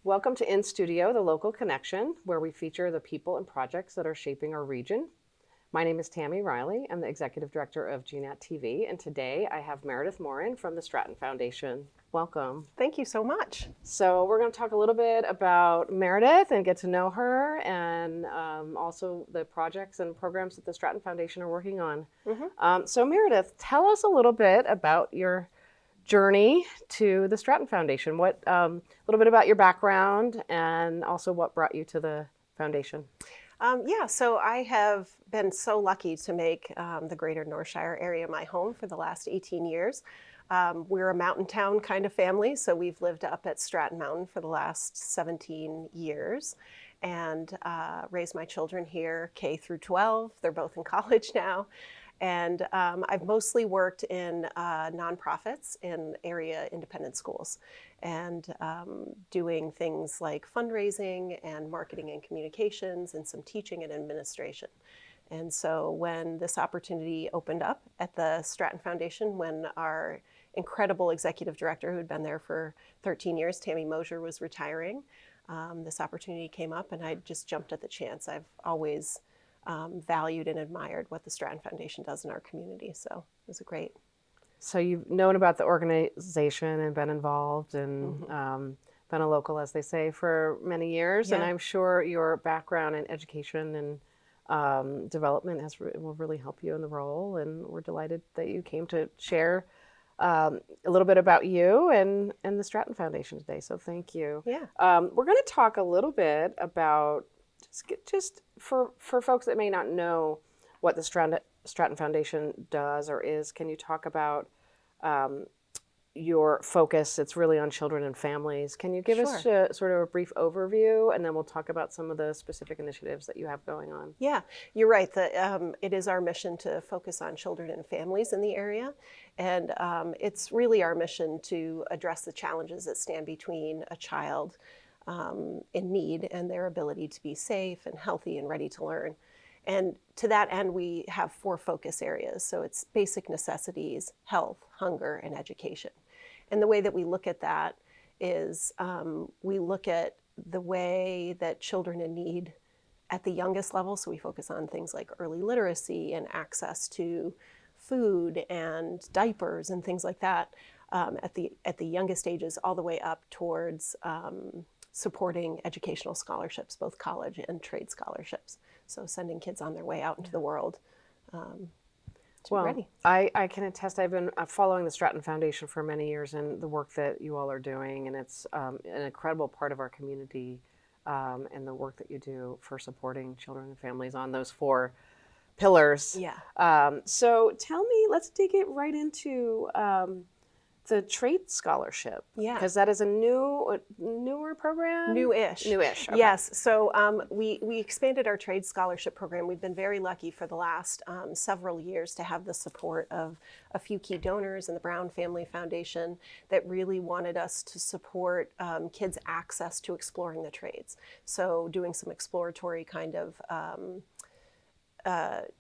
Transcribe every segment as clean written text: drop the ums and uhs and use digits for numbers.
Welcome to In Studio, the local connection, where we feature the people and projects that are shaping our region. My name is Tammie Reilly. I'm the Executive Director of GNAT-TV, and today I have Meredith Morin from the Stratton Foundation. Welcome. Thank you so much. So we're going to talk a little bit about Meredith and get to know her, and also the projects and programs that the Stratton Foundation are working on. So Meredith, tell us a little bit about your journey to the Stratton Foundation. What a little bit about your background and also what brought you to the foundation. So I have been so lucky to make the greater Northshire area my home for the last 18 years. We're a mountain town kind of family, so we've lived up at Stratton Mountain for the last 17 years and raised my children here K through 12. They're both in college now. And I've mostly worked in nonprofits in area independent schools and doing things like fundraising and marketing and communications and some teaching and administration. And so when this opportunity opened up at the Stratton Foundation, when our incredible executive director, who had been there for 13 years, Tammie Mosier, was retiring, this opportunity came up and I just jumped at the chance. I've always valued and admired what the Stratton Foundation does in our community. So it was a great. So you've known about the organization and been involved and been a local, as they say, for many years. Yeah. And I'm sure your background in education and development will really help you in the role. And we're delighted that you came to share a little bit about you and the Stratton Foundation today. So thank you. Yeah. We're going to talk a little bit about just for folks that may not know what the Stratton Foundation does or is. Can you talk about your focus? It's really on children and families. Can you give us sort of a brief overview, and then we'll talk about some of the specific initiatives that you have going on? Yeah, you're right. It is our mission to focus on children and families in the area. And it's really our mission to address the challenges that stand between a child in need and their ability to be safe and healthy and ready to learn. And to that end, we have 4 focus areas. So it's basic necessities, health, hunger, and education. And the way that we look at that is we look at the way that children in need at the youngest level. So we focus on things like early literacy and access to food and diapers and things like that at the youngest ages, all the way up towards supporting educational scholarships, both college and trade scholarships. So sending kids on their way out into the world to be ready. I can attest, I've been following the Stratton Foundation for many years and the work that you all are doing, and it's an incredible part of our community and the work that you do for supporting children and families on those 4 pillars. Yeah. So tell me, let's dig it right into the trade scholarship. Yeah. Because that is a newer program? Newish. Newish. Okay. Yes. So we expanded our trade scholarship program. We've been very lucky for the last several years to have the support of a few key donors and the Brown Family Foundation that really wanted us to support kids' access to exploring the trades. So doing some exploratory kind of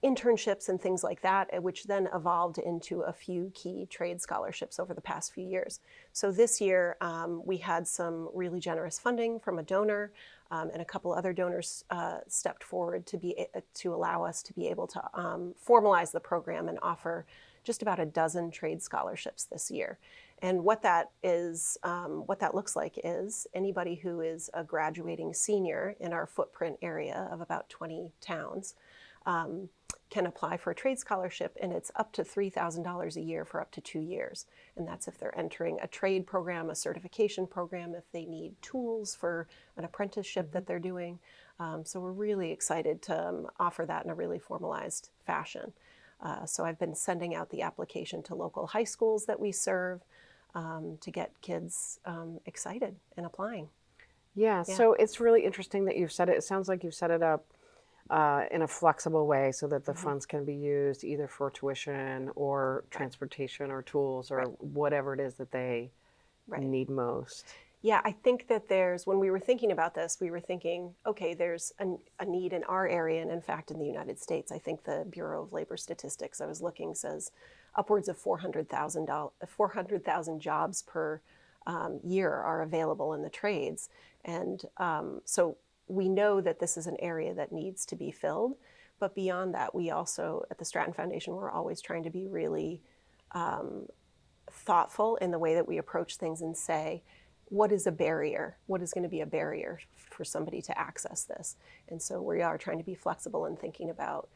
internships and things like that, which then evolved into a few key trade scholarships over the past few years. So this year, we had some really generous funding from a donor, and a couple other donors stepped forward to allow us to be able to formalize the program and offer just about a dozen trade scholarships this year. And what that is, what that looks like is anybody who is a graduating senior in our footprint area of about 20 towns can apply for a trade scholarship, and it's up to $3,000 a year for up to 2 years. And that's if they're entering a trade program, a certification program, if they need tools for an apprenticeship that they're doing. So we're really excited to offer that in a really formalized fashion. So I've been sending out the application to local high schools that we serve to get kids excited and applying. Yeah, so it's really interesting that you've set it. It sounds like you've set it up in a flexible way so that the funds can be used either for tuition or transportation or tools or whatever it is that they need most. Yeah, I think that when we were thinking about this, we were thinking, okay, there's a need in our area, and in fact in the United States. I think the Bureau of Labor Statistics I was looking says upwards of 400,000 jobs per year are available in the trades. And so we know that this is an area that needs to be filled. But beyond that, we also, at the Stratton Foundation, we're always trying to be really thoughtful in the way that we approach things and say, what is a barrier? What is going to be a barrier for somebody to access this? And so we are trying to be flexible in thinking about,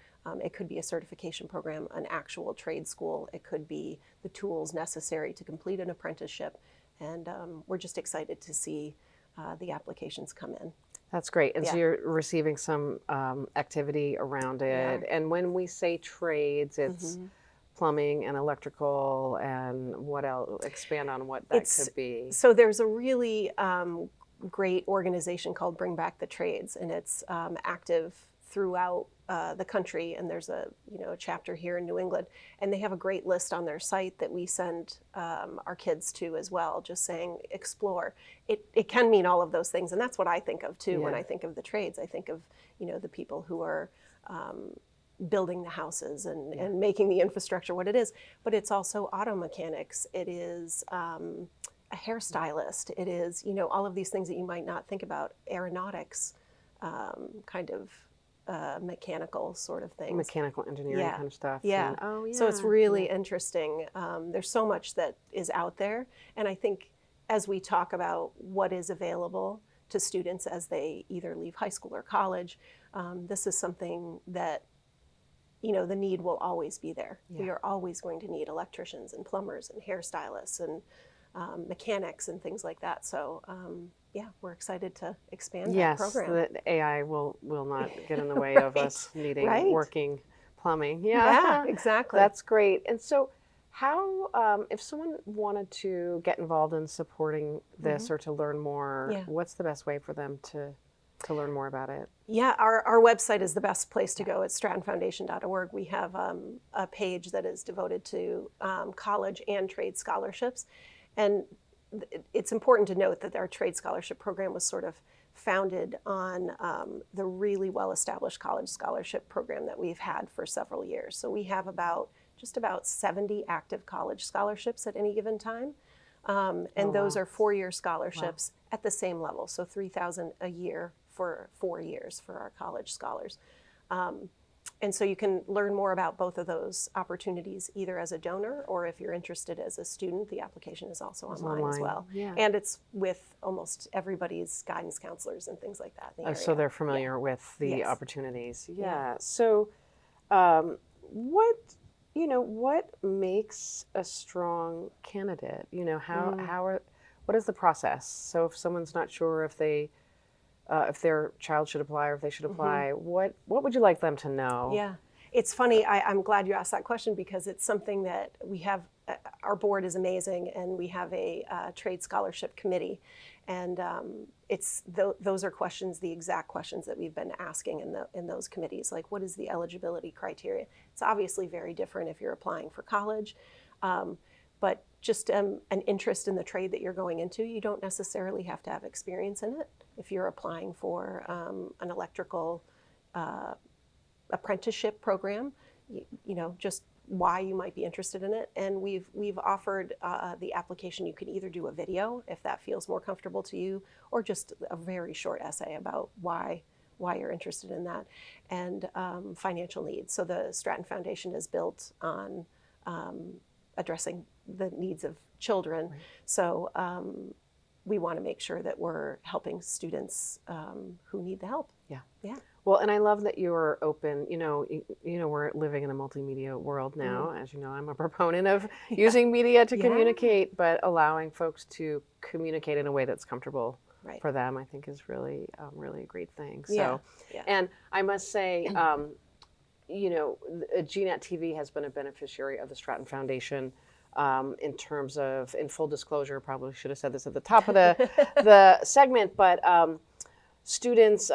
it could be a certification program, an actual trade school, it could be the tools necessary to complete an apprenticeship. And we're just excited to see the applications come in. That's great. And so you're receiving some activity around it. And when we say trades, it's plumbing and electrical, and what else? Expand on what that could be. So there's a really great organization called Bring Back the Trades, and it's active throughout the country. And there's a chapter here in New England, and they have a great list on their site that we send our kids to as well, just saying explore. It can mean all of those things, and that's what I think of too when I think of the trades. I think of the people who are building the houses and making the infrastructure what it is, but it's also auto mechanics. It is a hairstylist. It is, all of these things that you might not think about, aeronautics, kind of mechanical sort of things. Mechanical engineering kind of stuff. Yeah. And, So it's really interesting. There's so much that is out there. And I think as we talk about what is available to students as they either leave high school or college, this is something that the need will always be there. We are always going to need electricians and plumbers and hairstylists and mechanics and things like that. So we're excited to expand that program. Yes, the AI will not get in the way of us needing working plumbing. Yeah, exactly. That's great. And so how, if someone wanted to get involved in supporting this or to learn more, what's the best way for them to learn more about it? Yeah, our website is the best place to go. It's strattonfoundation.org. We have a page that is devoted to college and trade scholarships. And it's important to note that our trade scholarship program was sort of founded on the really well-established college scholarship program that we've had for several years. So we have just about 70 active college scholarships at any given time. And those are 4-year scholarships at the same level, so $3,000 a year for 4 years for our college scholars. And so you can learn more about both of those opportunities either as a donor or if you're interested as a student. The application is also online as well. Yeah. And it's with almost everybody's guidance counselors and things like that in the area. So they're familiar with the opportunities. Yeah. So what makes a strong candidate? What is the process? So if someone's not sure if their child should apply or if they should apply, what would you like them to know? Yeah, it's funny. I'm glad you asked that question because it's something that we have. Our board is amazing, and we have a trade scholarship committee, and those are questions, the exact questions that we've been asking in those committees. Like, what is the eligibility criteria? It's obviously very different if you're applying for college, but just an interest in the trade that you're going into. You don't necessarily have to have experience in it. If you're applying for an electrical apprenticeship program, just why you might be interested in it. And we've offered the application. You can either do a video if that feels more comfortable to you, or just a very short essay about why you're interested in that, and financial needs. So the Stratton Foundation is built on addressing the needs of children. Right. So we want to make sure that we're helping students who need the help. Yeah. Yeah. Well, and I love that you're open. We're living in a multimedia world now. As you know, I'm a proponent of using media to communicate, but allowing folks to communicate in a way that's comfortable for them, I think, is really a great thing. So, and I must say, GNAT-TV has been a beneficiary of the Stratton Foundation in terms of, in full disclosure, probably should have said this at the top of the segment, but students,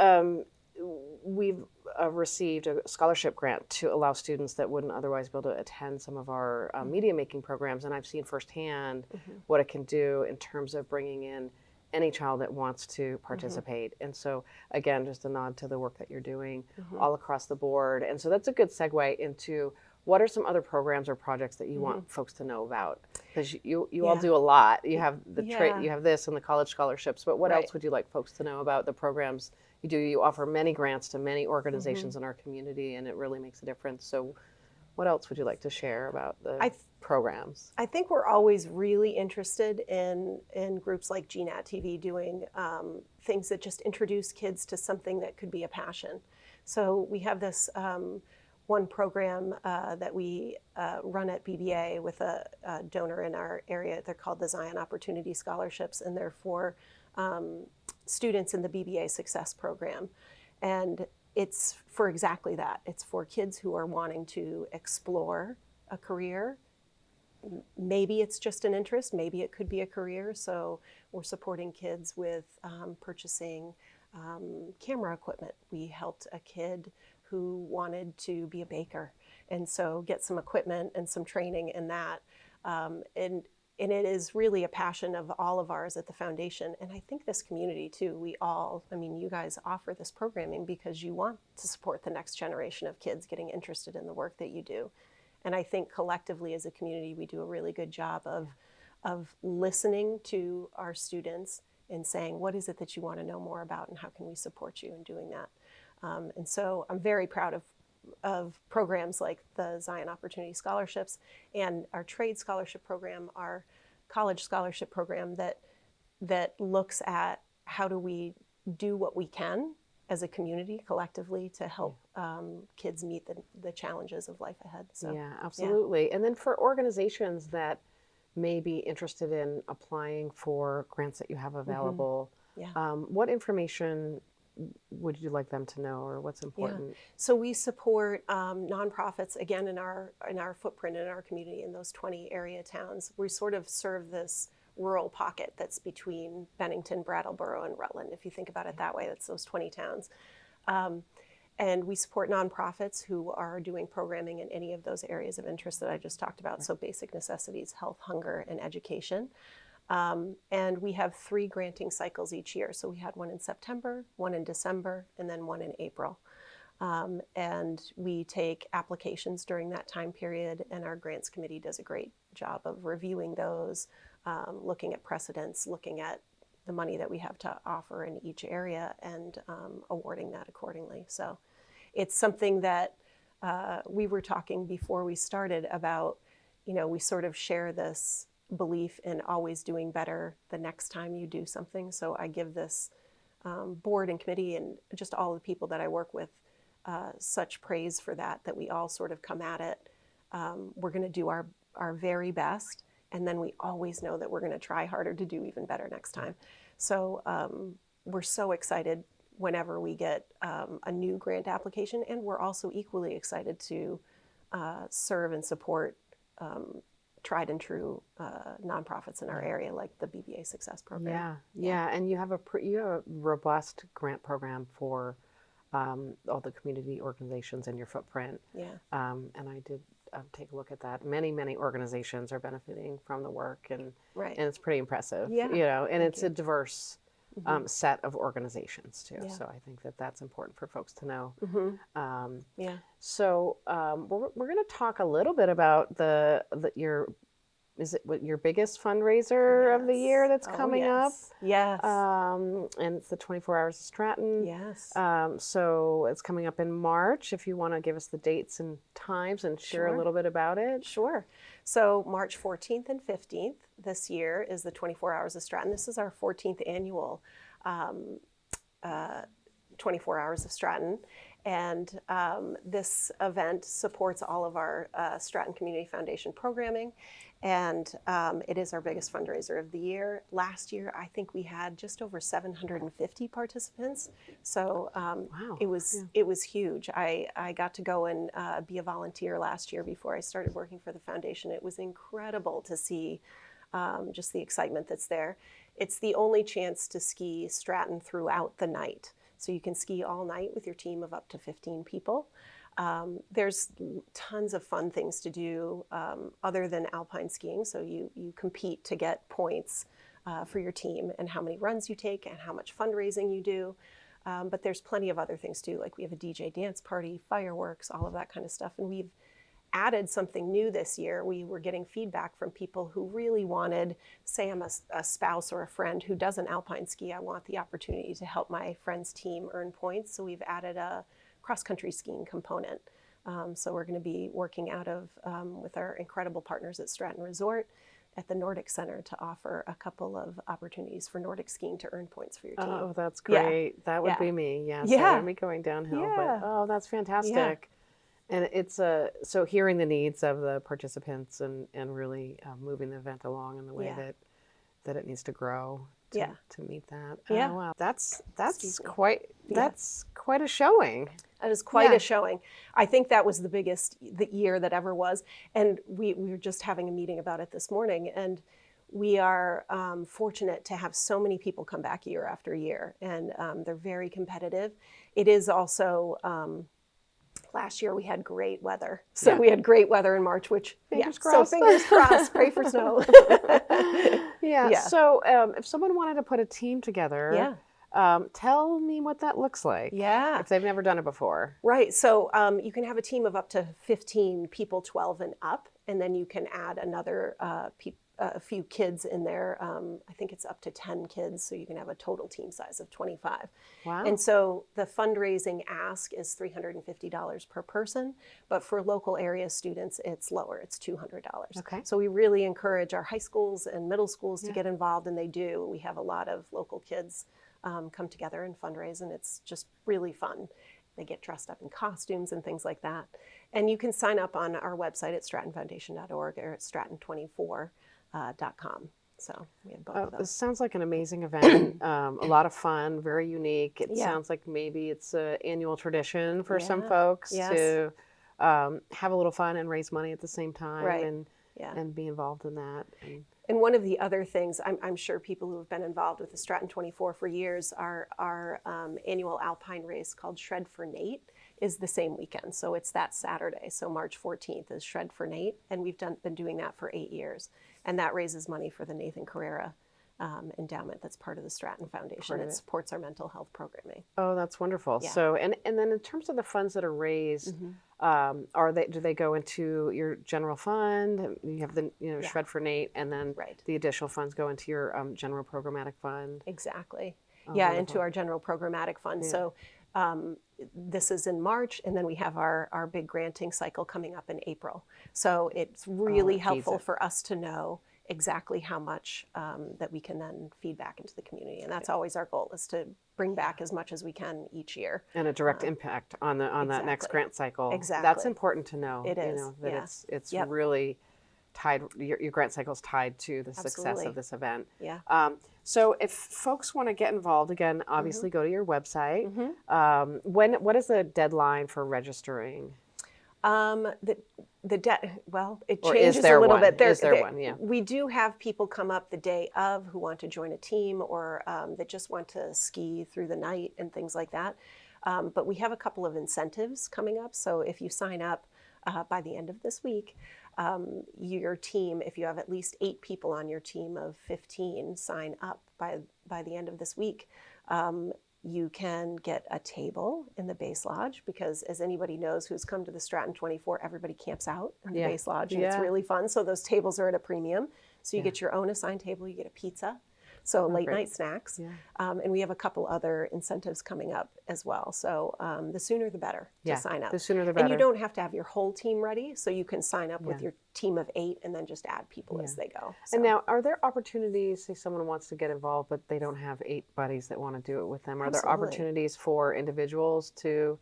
we've received a scholarship grant to allow students that wouldn't otherwise be able to attend some of our media making programs, and I've seen firsthand what it can do in terms of bringing in any child that wants to participate. And so again, just a nod to the work that you're doing all across the board. And so that's a good segue into what are some other programs or projects that you want folks to know about? Because you all Yeah. do a lot. You have the Yeah. you have this and the college scholarships, but what Right. else would you like folks to know about the programs you do? You offer many grants to many organizations in our community, and it really makes a difference. So what else would you like to share about the programs? I think we're always really interested in groups like GNAT-TV doing things that just introduce kids to something that could be a passion. So we have this one program that we run at BBA with a donor in our area. They're called the Zion Opportunity Scholarships, and they're for students in the BBA Success Program. And it's for exactly that. It's for kids who are wanting to explore a career. Maybe it's just an interest, maybe it could be a career. So we're supporting kids with purchasing camera equipment. We helped a kid who wanted to be a baker, and so get some equipment and some training in that. And it is really a passion of all of ours at the foundation. And I think this community too, you guys offer this programming because you want to support the next generation of kids getting interested in the work that you do. And I think collectively as a community, we do a really good job of listening to our students and saying, what is it that you want to know more about and how can we support you in doing that? And so I'm very proud of programs like the Zion Opportunity Scholarships and our trade scholarship program, our college scholarship program that looks at how do we do what we can as a community collectively to help kids meet the challenges of life ahead. So, yeah, absolutely. And then for organizations that may be interested in applying for grants that you have available, what information would you like them to know, or what's important? Yeah. So we support nonprofits, again, in our footprint in our community in those 20 area towns. We sort of serve this rural pocket that's between Bennington, Brattleboro, and Rutland. If you think about it that way, that's those 20 towns. And we support nonprofits who are doing programming in any of those areas of interest that I just talked about. So basic necessities, health, hunger, and education. And we have 3 granting cycles each year. So we had one in September, one in December, and then one in April. And we take applications during that time period, and our grants committee does a great job of reviewing those, looking at precedents, looking at the money that we have to offer in each area, and awarding that accordingly. So it's something that we were talking before we started about, we sort of share this belief in always doing better the next time you do something. So I give this board and committee and just all the people that I work with such praise for that we all sort of come at it. We're going to do our very best, and then we always know that we're going to try harder to do even better next time. So we're so excited whenever we get a new grant application, and we're also equally excited to serve and support tried and true nonprofits in our area, like the BBA Success Program. Yeah, and you have a robust grant program for all the community organizations in your footprint. Yeah. And I did take a look at that. Many organizations are benefiting from the work, and it's pretty impressive. Yeah. And it's a diverse set of organizations too. Yeah. So I think that's important for folks to know. So we're going to talk a little bit about your biggest fundraiser of the year that's coming up? Yes. And it's the 24 Hours of Stratton. Yes. So it's coming up in March. If you want to give us the dates and times and share a little bit about it. Sure. So March 14th and 15th this year is the 24 Hours of Stratton. This is our 14th annual 24 Hours of Stratton. And this event supports all of our Stratton Community Foundation programming. And it is our biggest fundraiser of the year. Last year, I think we had just over 750 participants. So wow. It was huge. I got to go and be a volunteer last year before I started working for the foundation. It was incredible to see just the excitement that's there. It's the only chance to ski Stratton throughout the night. So you can ski all night with your team of up to 15 people. There's tons of fun things to do other than alpine skiing. So you compete to get points for your team and how many runs you take and how much fundraising you do. But there's plenty of other things too. Like we have a DJ dance party, fireworks, all of that kind of stuff. And we've added something new this year. We were getting feedback from people who really wanted, say I'm a spouse or a friend who doesn't alpine ski, I want the opportunity to help my friend's team earn points. So we've added a cross-country skiing component. So we're going to be working out of, with our incredible partners at Stratton Resort at the Nordic Center to offer a couple of opportunities for Nordic skiing to earn points for your team. Oh, that's great. That would be me. Yes, I would be going downhill. But oh, that's fantastic. And it's so hearing the needs of the participants and really moving the event along in the way that it needs to grow to meet that. Yeah. Oh, wow. That's quite a showing. That is quite a showing. I think that was the biggest year that ever was. And we were just having a meeting about it this morning. And we are fortunate to have so many people come back year after year. And they're very competitive. It is also, last year we had great weather. So we had great weather in March, which, fingers crossed. So fingers crossed, pray for snow. So if someone wanted to put a team together, tell me what that looks like. Yeah. If they've never done it before. Right. So you can have a team of up to 15 people, 12 and up, and then you can add another a few kids in there. I think it's up to 10 kids, so you can have a total team size of 25. Wow. And so the fundraising ask is $350 per person, but for local area students, it's lower. It's $200. Okay. So we really encourage our high schools and middle schools to get involved, and they do. We have a lot of local kids come together and fundraise, and it's just really fun. They get dressed up in costumes and things like that. And you can sign up on our website at strattonfoundation.org or at stratton24.com. So we have both of those. This sounds like an amazing event. A lot of fun, very unique. It sounds like maybe it's an annual tradition for some folks to have a little fun and raise money at the same time and be involved in that. And one of the other things, I'm sure people who have been involved with the Stratton 24 for years, our annual alpine race called Shred for Nate is the same weekend. So it's that Saturday. So March 14th is Shred for Nate. And we've been doing that for 8 years. And that raises money for the Nathan Carrera endowment that's part of the Stratton Foundation. It supports our mental health programming. Oh, that's wonderful. Yeah. So, and then in terms of the funds that are raised, do they go into your general fund? You have the Shred for Nate, and then the additional funds go into your general programmatic fund. Exactly. Wonderful. Into our general programmatic fund. Yeah. So this is in March, and then we have our big granting cycle coming up in April. So it's really helpful for us to know exactly how much that we can then feed back into the community. And that's always our goal, is to bring back as much as we can each year. And a direct impact on that next grant cycle. Exactly. That's important to know. It is. It's really tied, your grant cycle is tied to the success of this event. Yeah. So if folks want to get involved, again, obviously go to your website. What is the deadline for registering? It changes a little bit. Is there one? Yeah. We do have people come up the day of who want to join a team or that just want to ski through the night and things like that. But we have a couple of incentives coming up. So if you sign up by the end of this week, your team, if you have at least 8 people on your team of 15 sign up by the end of this week, you can get a table in the base lodge, because as anybody knows who's come to the Stratton 24, everybody camps out in the base lodge, and it's really fun. So those tables are at a premium. So you get your own assigned table, you get a pizza, so late night snacks. And we have a couple other incentives coming up as well. So the sooner the better to sign up. The sooner the better. And you don't have to have your whole team ready, so you can sign up with your team of 8 and then just add people as they go. So. And now, are there opportunities, say someone wants to get involved, but they don't have 8 buddies that want to do it with them? Are there opportunities for individuals to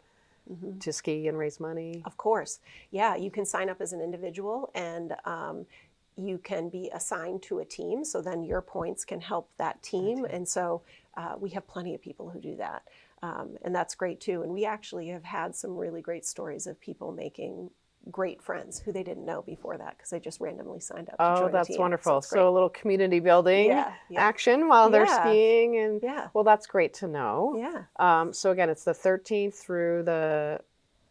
ski and raise money? Of course. Yeah, you can sign up as an individual, and you can be assigned to a team, so then your points can help that team. And so we have plenty of people who do that. And that's great too. And we actually have had some really great stories of people making great friends who they didn't know before that, because they just randomly signed up to join a team. Oh, that's wonderful. So a little community building action while they're skiing. And well, that's great to know. Yeah. So again, it's the 13th through the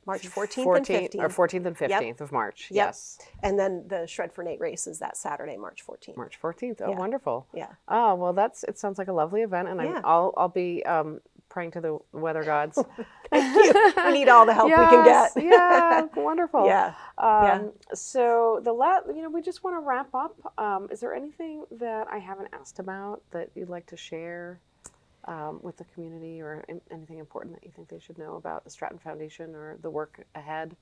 March 14th and 15th. Or 14th and 15th of March, yes. And then the Shred for Nate race is that Saturday, March 14th. March 14th, oh, wonderful. Yeah. Oh, well, it sounds like a lovely event, and I'll be praying to the weather gods. Thank you. We need all the help we can get. Yeah, wonderful. Yeah. So we just want to wrap up. Is there anything that I haven't asked about that you'd like to share with the community, or anything important that you think they should know about the Stratton Foundation or the work ahead?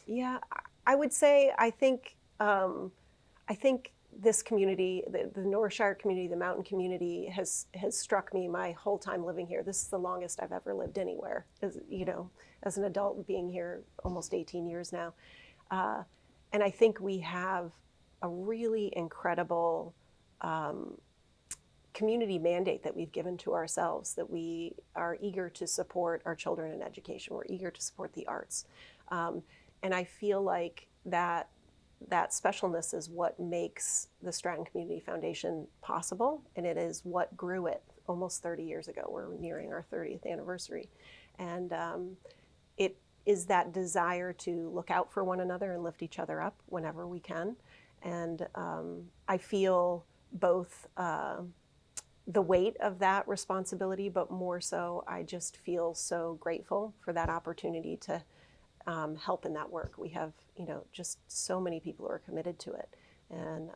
Yeah, I would say I think this community, the North Shire community, the mountain community, has struck me my whole time living here. This is the longest I've ever lived anywhere, as an adult, being here almost 18 years now. And I think we have a really incredible community mandate that we've given to ourselves, that we are eager to support our children in education. We're eager to support the arts. And I feel like that specialness is what makes the Stratton Community Foundation possible, and it is what grew it almost 30 years ago. We're nearing our 30th anniversary. And it is that desire to look out for one another and lift each other up whenever we can. And I feel both the weight of that responsibility, but more so, I just feel so grateful for that opportunity to help in that work. We have, just so many people who are committed to it. And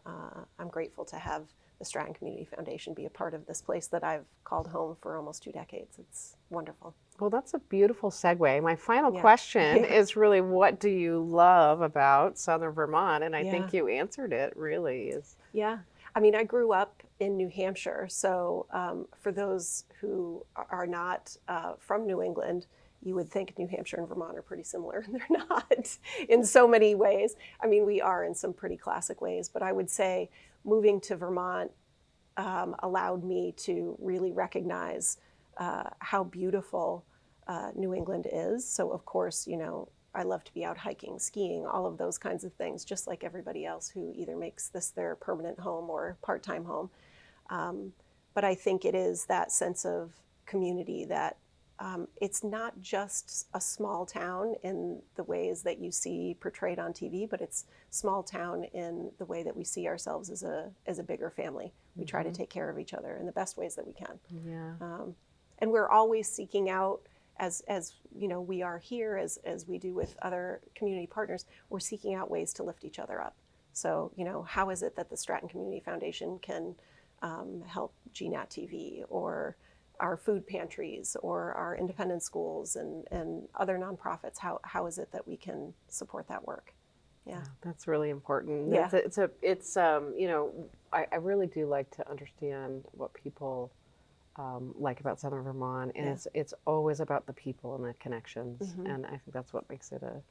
I'm grateful to have the Stratton Community Foundation be a part of this place that I've called home for almost 2 decades. It's wonderful. Well, that's a beautiful segue. My final question is really, what do you love about Southern Vermont? And I think you answered it, really. Yeah. I mean, I grew up in New Hampshire. So for those who are not from New England, you would think New Hampshire and Vermont are pretty similar, and they're not in so many ways. I mean, we are in some pretty classic ways, but I would say moving to Vermont allowed me to really recognize how beautiful New England is. So of course, I love to be out hiking, skiing, all of those kinds of things, just like everybody else who either makes this their permanent home or part-time home. But I think it is that sense of community that it's not just a small town in the ways that you see portrayed on TV, but it's small town in the way that we see ourselves as a bigger family. We try to take care of each other in the best ways that we can. Yeah. And we're always seeking out, as we are here, as we do with other community partners, we're seeking out ways to lift each other up. So, how is it that the Stratton Community Foundation can help GNAT-TV, or our food pantries, or our independent schools and other nonprofits? How is it that we can support that work? Yeah, that's really important. Yeah. I really do like to understand what people like about Southern Vermont, and it's always about the people and the connections, and I think that's what makes it a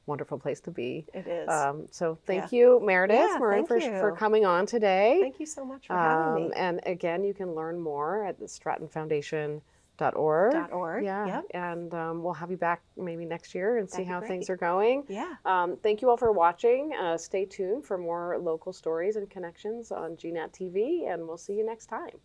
wonderful place to be. It is. So thank you, Meredith Morin, for coming on today. Thank you so much for having me. And again, you can learn more at the strattonfoundation.org. Yeah. Yep. And we'll have you back maybe next year and see how things are going. Yeah. Thank you all for watching. Stay tuned for more local stories and connections on GNAT-TV, and we'll see you next time.